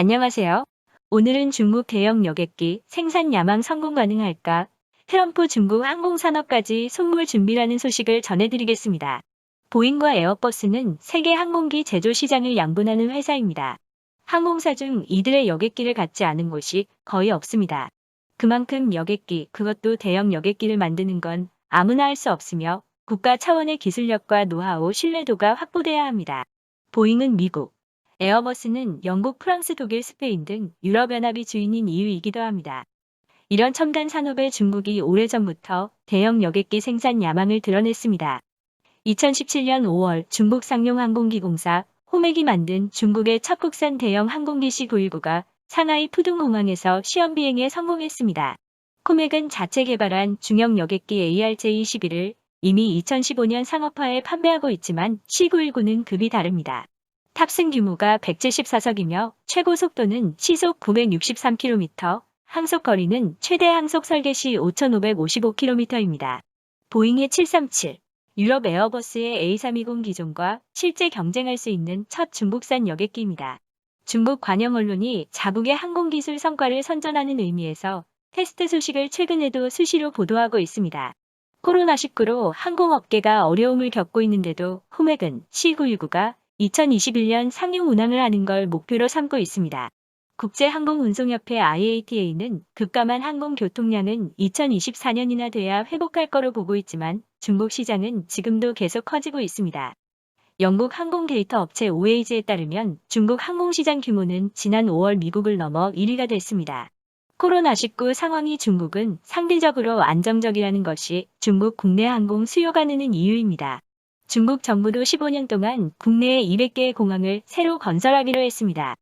안녕하세요. 오늘은 중국 대형 여객기 생산 야망 성공 가능할까? 트럼프 중국 항공산업까지 손볼 준비라는 소식을 전해드리겠습니다. 보잉과 에어버스는 세계 항공기 제조 시장을 양분하는 회사입니다. 항공사 중 이들의 여객기를 갖지 않은 곳이 거의 없습니다. 그만큼 여객기, 그것도 대형 여객기를 만드는 건 아무나 할 수 없으며 국가 차원의 기술력과 노하우, 신뢰도가 확보돼야 합니다. 보잉은 미국, 에어버스는 영국, 프랑스, 독일, 스페인 등 유럽연합이 주인인 이유이기도 합니다. 이런 첨단 산업에 중국이 오래전부터 대형 여객기 생산 야망을 드러냈습니다. 2017년 5월 중국 상용항공기공사 호맥이 만든 중국의 첫 국산 대형 항공기 C919가 상하이 푸둥공항에서 시험 비행에 성공했습니다. 코맥은 자체 개발한 중형 여객기 ARJ-21을 이미 2015년 상업화에 판매하고 있지만 C919는 급이 다릅니다. 탑승 규모가 174석이며 최고 속도는 시속 963km, 항속 거리는 최대 항속 설계 시 5,555km입니다. 보잉의 737, 유럽 에어버스의 A320 기종과 실제 경쟁할 수 있는 첫 중국산 여객기입니다. 중국 관영 언론이 자국의 항공기술 성과를 선전하는 의미에서 테스트 소식을 최근에도 수시로 보도하고 있습니다. 코로나19로 항공업계가 어려움을 겪고 있는데도 호맥은 C919가 2021년 상용 운항을 하는 걸 목표로 삼고 있습니다. 국제항공운송협회 IATA는 급감한 항공교통량은 2024년이나 돼야 회복할 거로 보고 있지만 중국 시장은 지금도 계속 커지고 있습니다. 영국 항공 데이터 업체 OAG에 따르면 중국 항공시장 규모는 지난 5월 미국을 넘어 1위가 됐습니다. 코로나19 상황이 중국은 상대적으로 안정적이라는 것이 중국 국내 항공 수요가 느는 이유입니다. 중국 정부도 15년 동안 국내에 200개의 공항을 새로 건설하기로 했습니다.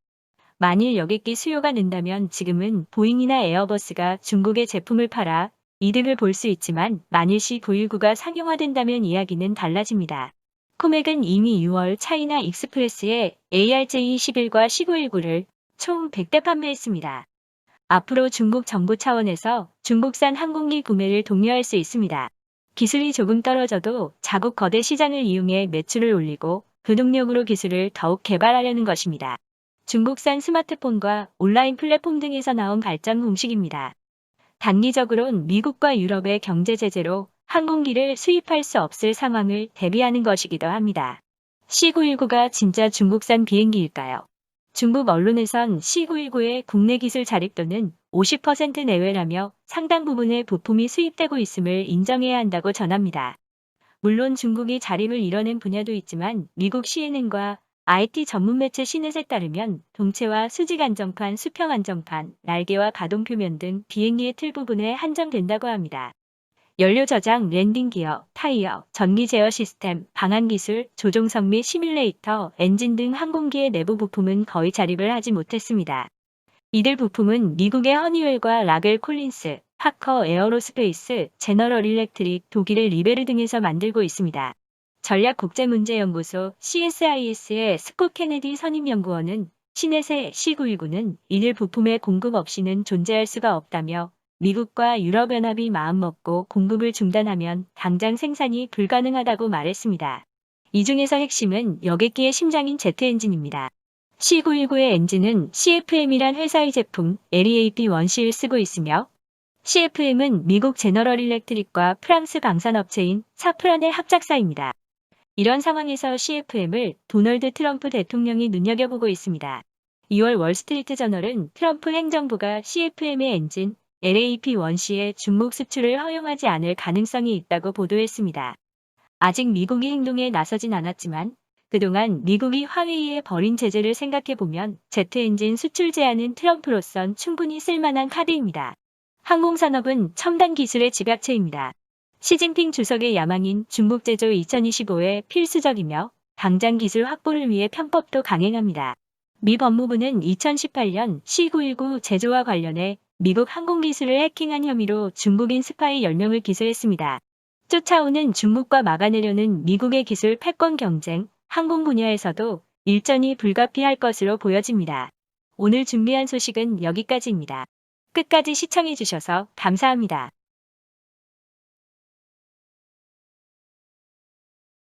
만일 여객기 수요가 는다면 지금은 보잉이나 에어버스가 중국에 제품을 팔아 이득을 볼 수 있지만 만일 C919가 상용화된다면 이야기는 달라집니다. 코맥은 이미 6월 차이나 익스프레스에 ARJ-21과 C919를 총 100대 판매했습니다. 앞으로 중국 정부 차원에서 중국산 항공기 구매를 독려할 수 있습니다. 기술이 조금 떨어져도 자국 거대 시장을 이용해 매출을 올리고 그 동력으로 기술을 더욱 개발하려는 것입니다. 중국산 스마트폰과 온라인 플랫폼 등에서 나온 발전 공식입니다. 단기적으론 미국과 유럽의 경제 제재로 항공기를 수입할 수 없을 상황을 대비하는 것이기도 합니다. C919가 진짜 중국산 비행기일까요? 중국 언론에선 C919의 국내 기술 자립도는 50% 내외라며 상당 부분의 부품이 수입되고 있음을 인정해야 한다고 전합니다. 물론 중국이 자립을 이뤄낸 분야도 있지만 미국 CNN과 IT 전문 매체 시넷에 따르면 동체와 수직 안정판, 수평 안정판, 날개와 가동 표면 등 비행기의 틀 부분에 한정된다고 합니다. 연료 저장, 랜딩 기어, 타이어, 전기 제어 시스템, 방한 기술, 조종석 및 시뮬레이터, 엔진 등 항공기의 내부 부품은 거의 자립을 하지 못했습니다. 이들 부품은 미국의 허니웰과 라겔 콜린스, 파커 에어로스페이스, 제너럴 일렉트릭, 독일의 리베르 등에서 만들고 있습니다. 전략국제문제연구소 CSIS의 스콧 케네디 선임연구원은 시넷의 C919는 이들 부품의 공급 없이는 존재할 수가 없다며 미국과 유럽연합이 마음먹고 공급을 중단하면 당장 생산이 불가능하다고 말했습니다. 이 중에서 핵심은 여객기의 심장인 제트 엔진입니다. C919의 엔진은 CFM이란 회사의 제품 LEAP-1C를 쓰고 있으며 CFM은 미국 제너럴 일렉트릭과 프랑스 방산업체인 사프란의 합작사입니다. 이런 상황에서 CFM을 도널드 트럼프 대통령이 눈여겨보고 있습니다. 2월 월스트리트 저널은 트럼프 행정부가 CFM의 엔진 LEAP-1C의 중국 수출을 허용하지 않을 가능성이 있다고 보도했습니다. 아직 미국이 행동에 나서진 않았지만 그동안 미국이 화웨이에 벌인 제재를 생각해보면 제트 엔진 수출 제한은 트럼프로선 충분히 쓸만한 카드입니다. 항공산업은 첨단 기술의 집약체입니다. 시진핑 주석의 야망인 중국 제조 2025에 필수적이며 당장 기술 확보를 위해 편법도 강행합니다. 미 법무부는 2018년 C919 제조와 관련해 미국 항공기술을 해킹한 혐의로 중국인 스파이 10명을 기소했습니다. 쫓아오는 중국과 막아내려는 미국의 기술 패권 경쟁, 항공 분야에서도 일전이 불가피할 것으로 보여집니다. 오늘 준비한 소식은 여기까지입니다. 끝까지 시청해주셔서 감사합니다.